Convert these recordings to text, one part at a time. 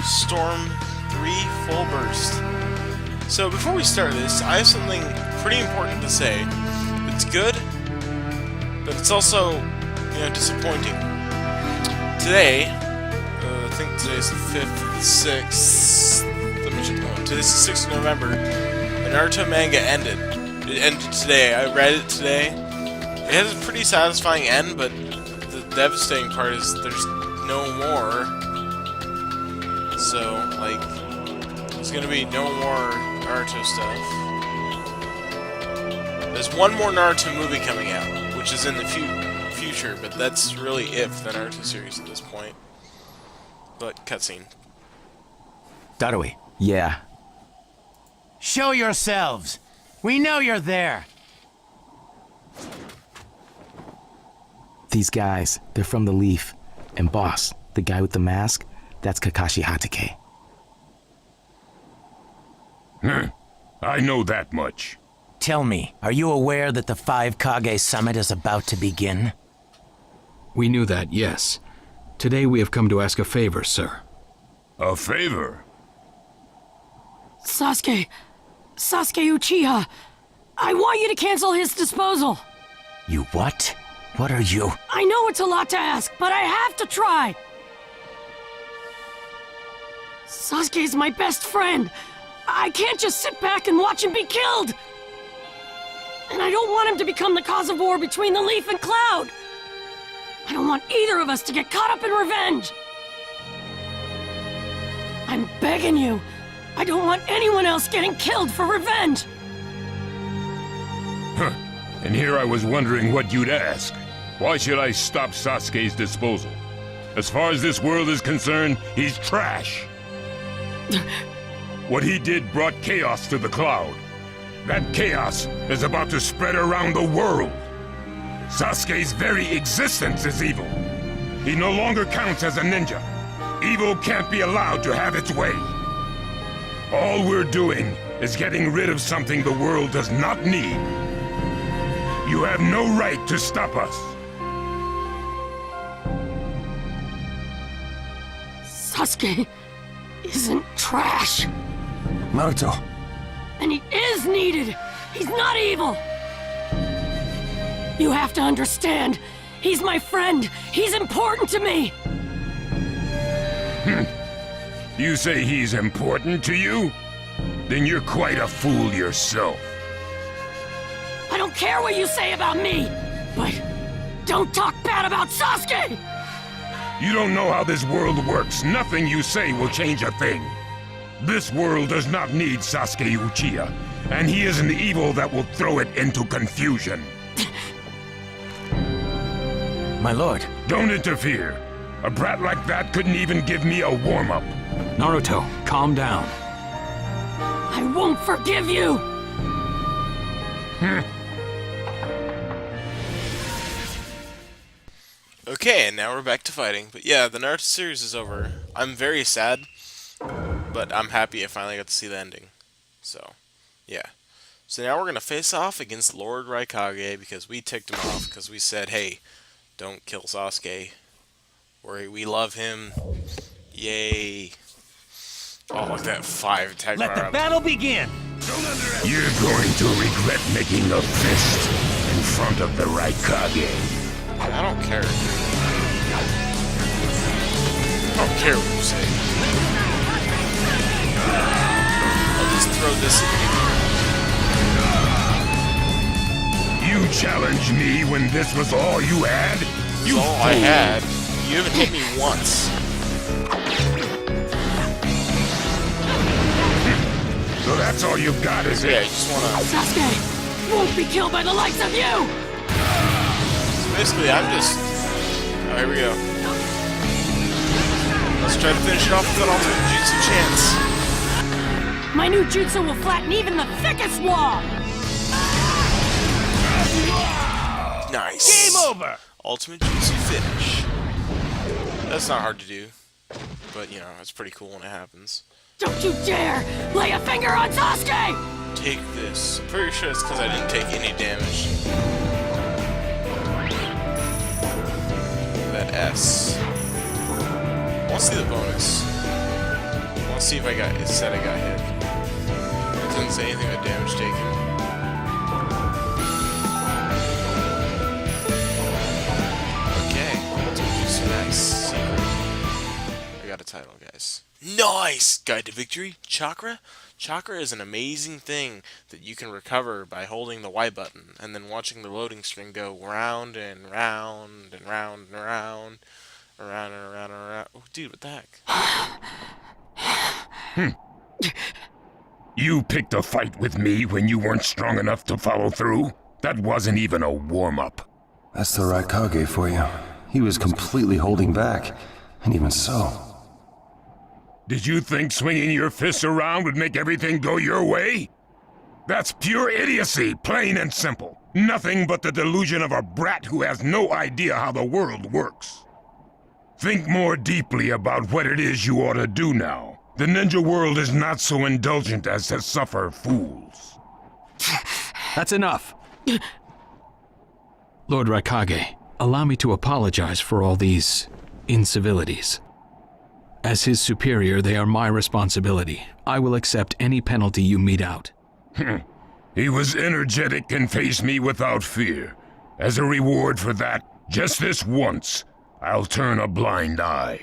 Storm 3 Full Burst. So before we start this, I have something pretty important to say. It's good, but it's also, disappointing. Today, I think today's the 5th, the 6th, today's the 6th of November, the Naruto manga ended. It ended today. I read it today. It has a pretty satisfying end, but the devastating part is there's no more. So, there's gonna be no more Naruto stuff. There's one more Naruto movie coming out, which is in the future, but that's really it for the Naruto series at this point. But, cutscene. Darui. Yeah. Show yourselves! We know you're there! These guys, they're from the Leaf. And boss, the guy with the mask, that's Kakashi Hatake. I know that much. Tell me, are you aware that the Five Kage Summit is about to begin? We knew that, yes. Today we have come to ask a favor, sir. A favor? Sasuke Uchiha, I want you to cancel his disposal. You what? What are you? I know it's a lot to ask, but I have to try. Sasuke's my best friend. I can't just sit back and watch him be killed. And I don't want him to become the cause of war between the Leaf and Cloud. I don't want either of us to get caught up in revenge. I'm begging you. I don't want anyone else getting killed for revenge. And here I was wondering what you'd ask. Why should I stop Sasuke's disposal? As far as this world is concerned, he's trash. What he did brought chaos to the Cloud. That chaos is about to spread around the world. Sasuke's very existence is evil. He no longer counts as a ninja. Evil can't be allowed to have its way. All we're doing is getting rid of something the world does not need. You have no right to stop us. Sasuke isn't trash. Naruto. And he is needed. He's not evil. You have to understand. He's my friend. He's important to me. You say he's important to you? Then you're quite a fool yourself. I don't care what you say about me, but don't talk bad about Sasuke! You don't know how this world works. Nothing you say will change a thing. This world does not need Sasuke Uchiha, and he is an evil that will throw it into confusion. My lord. Don't interfere. A brat like that couldn't even give me a warm-up. Naruto, calm down. I won't forgive you! Okay, and now we're back to fighting. But yeah, the Naruto series is over. I'm very sad, but I'm happy I finally got to see the ending. So, yeah. So now we're going to face off against Lord Raikage because we ticked him off because we said, hey, don't kill Sasuke. We love him. Yay. Oh, look at that 5 attack. Let the battle begin! You're going to regret making a fist in front of the Raikage. I don't care. I don't care what you say. I'll just throw this at You challenged me when this was all you had? you. That's all I had. You haven't hit me once. So that's all you've got, is Yeah, it? you just wanna... Sasuke won't be killed by the likes of you! Basically, I'm just... Oh, here we go. Let's try to finish it off with an ultimate jutsu chance. My new jutsu will flatten even the thickest wall! Nice. Game over! Ultimate jutsu finish. That's not hard to do. But, it's pretty cool when it happens. Don't you dare lay a finger on Sasuke! Take this. I'm pretty sure it's because I didn't take any damage. That S. I want to see the bonus. I'll see if I got. It said I got hit. It doesn't say anything about damage taken. Okay, let's do some nice secret. I got a title, guys. Nice! Guide to Victory, Chakra. Chakra is an amazing thing that you can recover by holding the Y button and then watching the loading screen go round and round and round and round. Around and around and around. Oh, dude, what the heck? You picked a fight with me when you weren't strong enough to follow through? That wasn't even a warm-up. That's the Raikage for you. He was completely holding back, and even so. Did you think swinging your fists around would make everything go your way? That's pure idiocy, plain and simple. Nothing but the delusion of a brat who has no idea how the world works. Think more deeply about what it is you ought to do now. The ninja world is not so indulgent as to suffer fools. That's enough. Lord Raikage, allow me to apologize for all these incivilities. As his superior, they are my responsibility. I will accept any penalty you mete out. He was energetic and faced me without fear. As a reward for that, just this once, I'll turn a blind eye.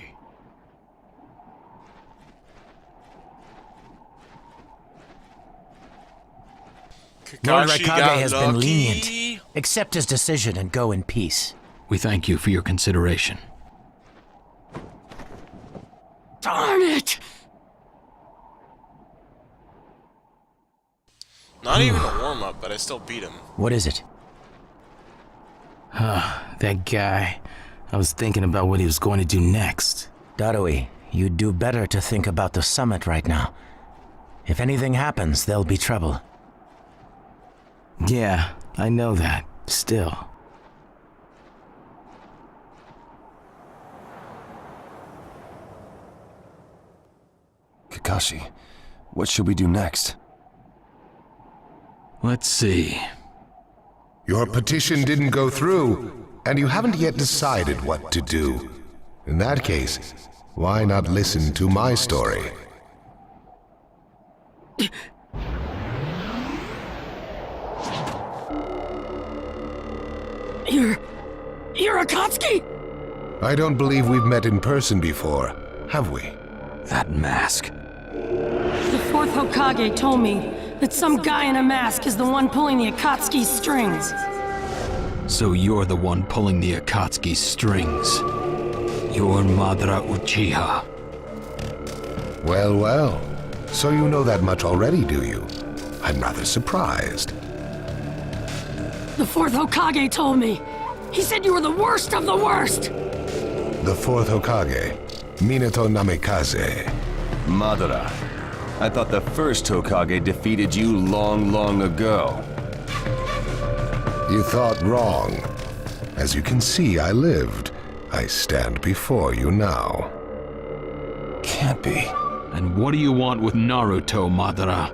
Lord Kakashi Raikage got has lucky. been lenient. Accept his decision and go in peace. We thank you for your consideration. Darn it! Not even a warm-up, but I still beat him. What is it? That guy. I was thinking about what he was going to do next. Darui, you'd do better to think about the summit right now. If anything happens, there'll be trouble. Yeah, I know that. Still. Kakashi, what should we do next? Let's see. Your petition didn't go through, and you haven't yet decided what to do. In that case, why not listen to my story? You're Akatsuki? I don't believe we've met in person before, have we? That mask. The fourth Hokage told me that some guy in a mask is the one pulling the Akatsuki's strings. So you're the one pulling the Akatsuki strings. You're Madara Uchiha. Well, well. So you know that much already, do you? I'm rather surprised. The fourth Hokage told me. He said you were the worst of the worst. The fourth Hokage, Minato Namikaze. Madara. I thought the first Hokage defeated you long, long ago. You thought wrong. As you can see, I lived. I stand before you now. Can't be. And what do you want with Naruto, Madara?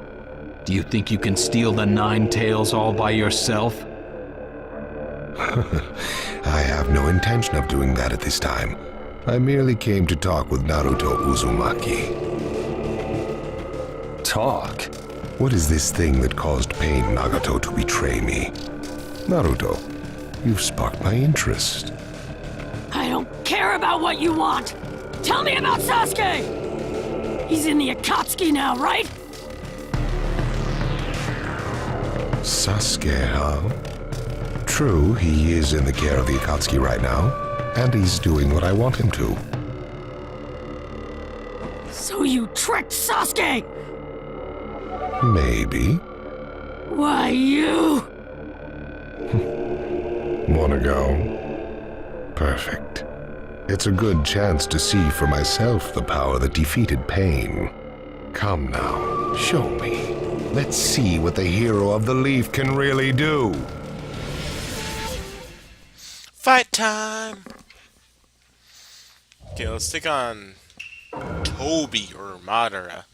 Do you think you can steal the Nine Tails all by yourself? I have no intention of doing that at this time. I merely came to talk with Naruto Uzumaki. Talk? What is this thing that caused Pain Nagato to betray me? Naruto, you've sparked my interest. I don't care about what you want. Tell me about Sasuke! He's in the Akatsuki now, right? Sasuke, huh? True, he is in the care of the Akatsuki right now, and he's doing what I want him to. So you tricked Sasuke! Maybe. Why, you... Wanna go? Perfect. It's a good chance to see for myself the power that defeated Pain. Come now, show me. Let's see what the hero of the leaf can really do. Fight time! Okay, let's take on Toby or Madara.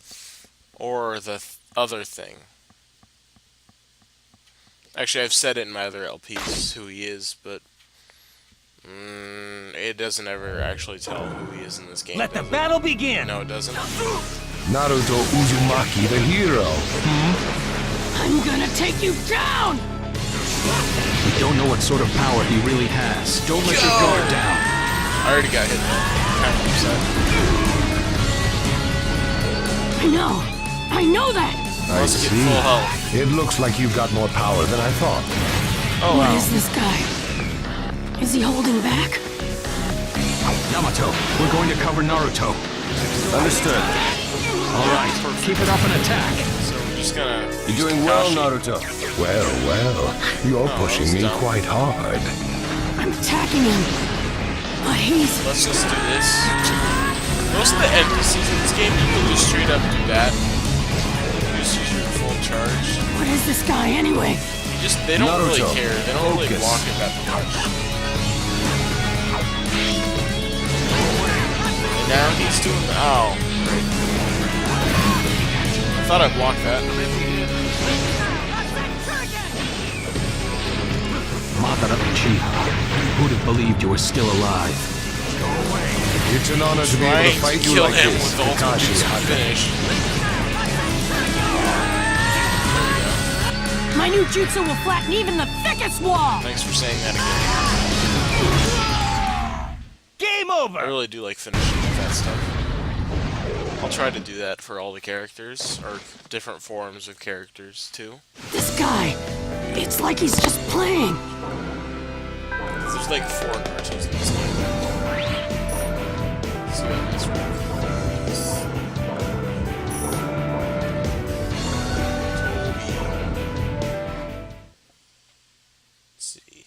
Or the other thing. Actually, I've said it in my other LPs who he is, but it doesn't ever actually tell who he is in this game. Let the battle begin! No, it doesn't. Naruto Uzumaki, the hero. I'm gonna take you down! We don't know what sort of power he really has. Don't let your guard down. I already got hit. Kind of upset. I know that! I Let's get see. full health. It looks like you've got more power than I thought. Oh What wow. is this guy? Is he holding back? Yamato, we're going to cover Naruto. Understood. All right, keep it up and attack. So we're just gonna. You're doing well, Naruto. Well, you're pushing that was me dumb. quite hard. I'm attacking him. But he's... Let's just do this. Most of the NPCs in this game, you can just straight up do that. You just use your full charge. What is this guy anyway? They don't really Naruto, care. They don't really focus. block it that much. And now he's doing the... Ow. Great. I thought I blocked that. Madara Uchiha, who'd have believed you were still alive? It's an honor to be able Trying to to fight you kill like him this, with the ultimate Kakashi jutsu Hatake. finish. My new jutsu will flatten even the thickest wall! Thanks for saying that again. Game over! I really do like finishing with that stuff. I'll try to do that for all the characters, or different forms of characters, too. This guy, it's like he's just playing. There's like 4 Narutos in this game. So yeah, that's right. Let's see.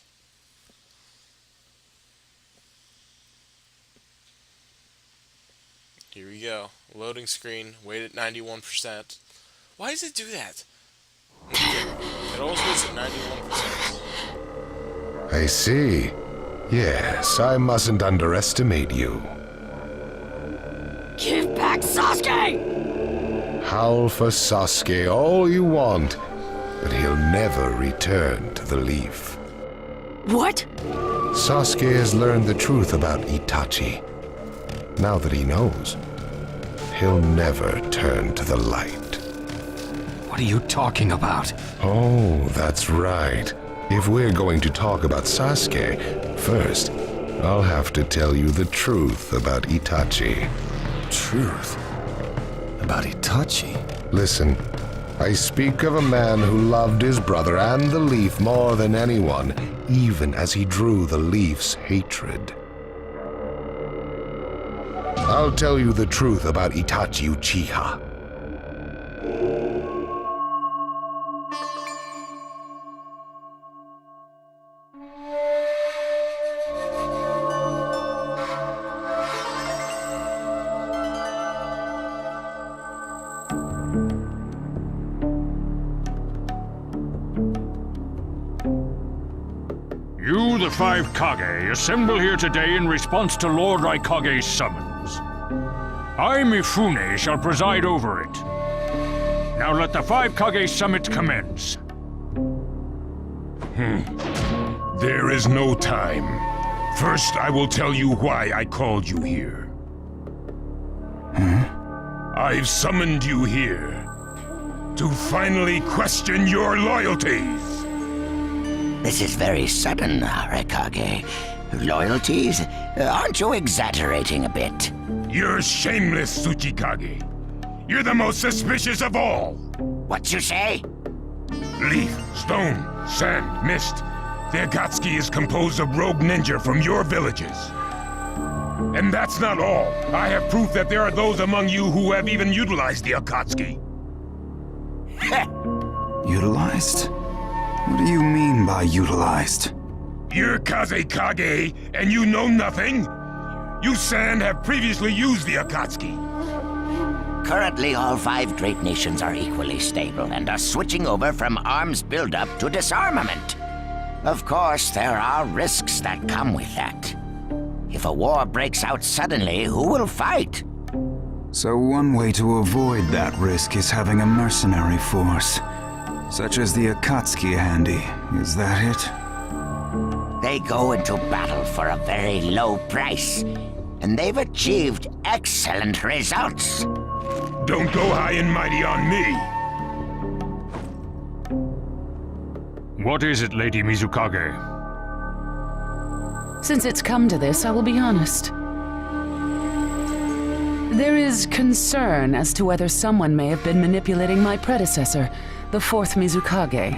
Here we go. Loading screen. Wait at 91%. Why does it do that? It always waits at 91%. I see. Yes, I mustn't underestimate you. Give back Sasuke! Howl for Sasuke all you want, but he'll never return to the leaf. What? Sasuke has learned the truth about Itachi. Now that he knows, he'll never turn to the light. What are you talking about? Oh, that's right. If we're going to talk about Sasuke, first, I'll have to tell you the truth about Itachi. Truth about Itachi. Listen, I speak of a man who loved his brother and the leaf more than anyone, even as he drew the leaf's hatred. I'll tell you the truth about Itachi Uchiha. You, the 5 Kage, assemble here today in response to Lord Raikage's summons. I, Mifune, shall preside over it. Now let the 5 Kage summit commence. There is no time. First, I will tell you why I called you here. I've summoned you here to finally question your loyalties. This is very sudden, Raikage. Loyalties? Aren't you exaggerating a bit? You're shameless, Tsuchikage. You're the most suspicious of all. What you say? Leaf, stone, sand, mist. The Akatsuki is composed of rogue ninja from your villages. And that's not all. I have proof that there are those among you who have even utilized the Akatsuki. Utilized? What do you mean by utilized? You're Kazekage, and you know nothing? You Sand have previously used the Akatsuki. Currently, all 5 great nations are equally stable and are switching over from arms buildup to disarmament. Of course, there are risks that come with that. If a war breaks out suddenly, who will fight? So one way to avoid that risk is having a mercenary force, such as the Akatsuki handy. Is that it? They go into battle for a very low price, and they've achieved excellent results. Don't go high and mighty on me! What is it, Lady Mizukage? Since it's come to this, I will be honest. There is concern as to whether someone may have been manipulating my predecessor, the fourth Mizukage.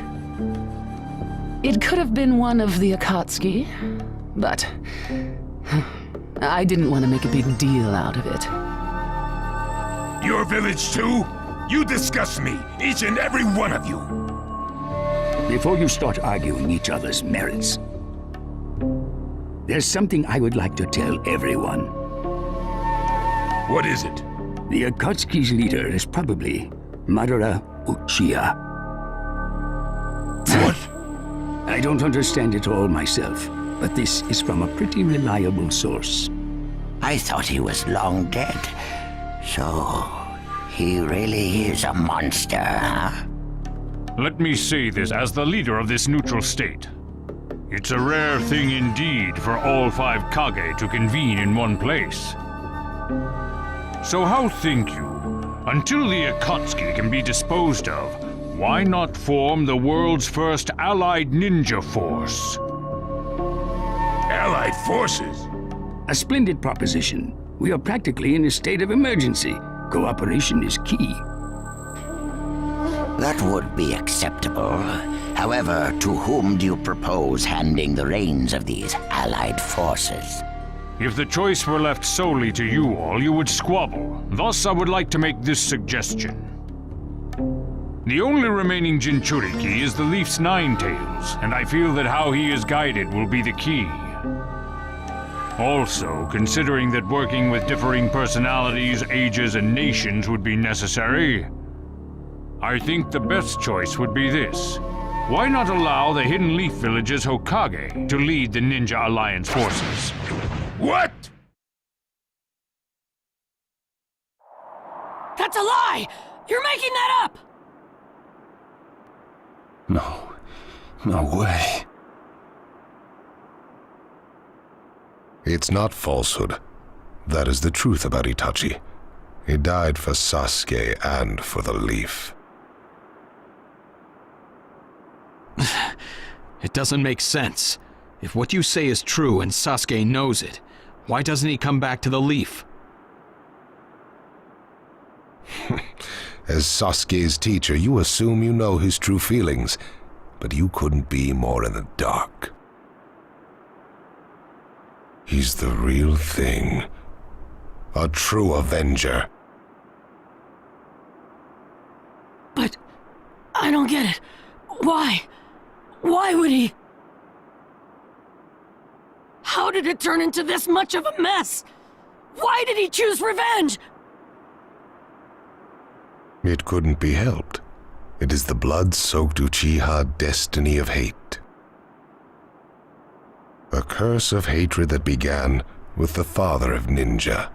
It could have been one of the Akatsuki, but I didn't want to make a big deal out of it. Your village too? You disgust me, each and every one of you! Before you start arguing each other's merits, there's something I would like to tell everyone. What is it? The Akatsuki's leader is probably Madara Uchiha. What? I don't understand it all myself, but this is from a pretty reliable source. I thought he was long dead. So, he really is a monster, huh? Let me say this as the leader of this neutral state. It's a rare thing indeed for all 5 Kage to convene in one place. So how think you, until the Akatsuki can be disposed of, why not form the world's first allied ninja force? Allied forces? A splendid proposition. We are practically in a state of emergency. Cooperation is key. That would be acceptable. However, to whom do you propose handing the reins of these allied forces? If the choice were left solely to you all, you would squabble. Thus, I would like to make this suggestion. The only remaining Jinchuriki is the Leaf's Nine Tails, and I feel that how he is guided will be the key. Also, considering that working with differing personalities, ages, and nations would be necessary, I think the best choice would be this. Why not allow the Hidden Leaf Village's Hokage to lead the Ninja Alliance forces? What? That's a lie! You're making that up! No way. It's not falsehood. That is the truth about Itachi. He died for Sasuke and for the Leaf. It doesn't make sense. If what you say is true and Sasuke knows it, why doesn't he come back to the Leaf? As Sasuke's teacher, you assume you know his true feelings, but you couldn't be more in the dark. He's the real thing. A true Avenger. But I don't get it. Why? Why would he? How did it turn into this much of a mess? Why did he choose revenge? It couldn't be helped. It is the blood-soaked Uchiha destiny of hate. A curse of hatred that began with the father of ninja,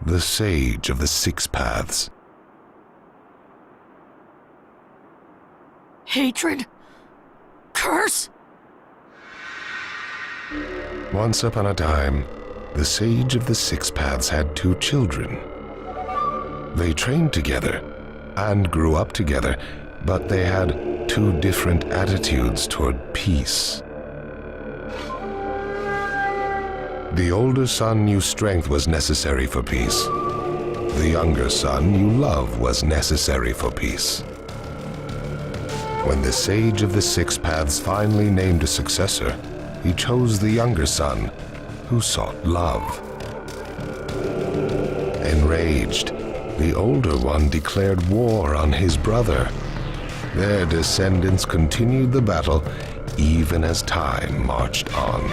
the sage of the 6 paths. Hatred? Curse? Once upon a time, the sage of the 6 paths had 2 children. They trained together and grew up together, but they had 2 different attitudes toward peace. The older son knew strength was necessary for peace. The younger son knew love was necessary for peace. When the sage of the 6 paths finally named a successor, he chose the younger son, who sought love. Enraged, the older one declared war on his brother. Their descendants continued the battle even as time marched on.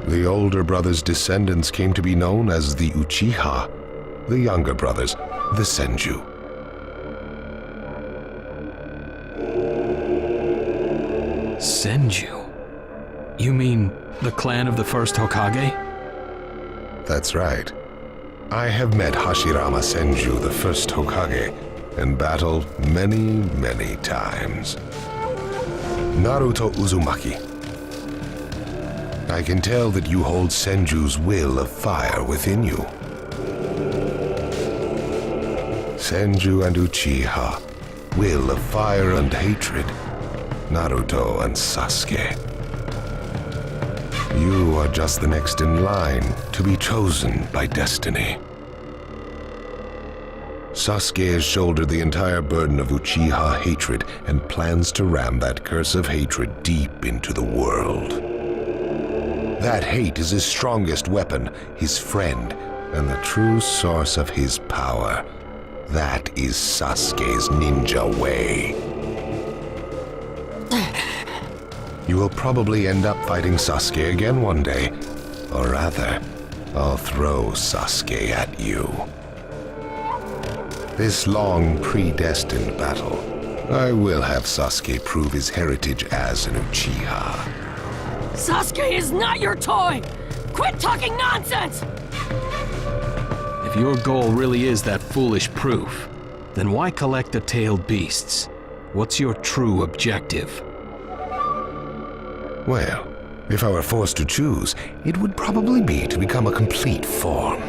The older brother's descendants came to be known as the Uchiha, the younger brothers, the Senju. Senju? You mean the clan of the first Hokage? That's right. I have met Hashirama Senju, the first Hokage, in battle many, many times. Naruto Uzumaki. I can tell that you hold Senju's will of fire within you. Senju and Uchiha, will of fire and hatred, Naruto and Sasuke. You are just the next in line to be chosen by destiny. Sasuke has shouldered the entire burden of Uchiha hatred and plans to ram that curse of hatred deep into the world. That hate is his strongest weapon, his friend, and the true source of his power. That is Sasuke's ninja way. You will probably end up fighting Sasuke again one day. Or rather, I'll throw Sasuke at you. This long, predestined battle, I will have Sasuke prove his heritage as an Uchiha. Sasuke is not your toy! Quit talking nonsense! If your goal really is that foolish proof, then why collect the tailed beasts? What's your true objective? Well, if I were forced to choose, it would probably be to become a complete form.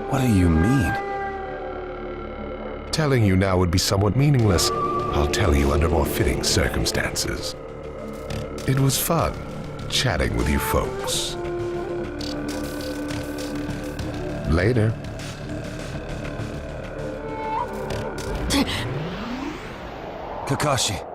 What do you mean? Telling you now would be somewhat meaningless. I'll tell you under more fitting circumstances. It was fun chatting with you folks. Later. Kakashi.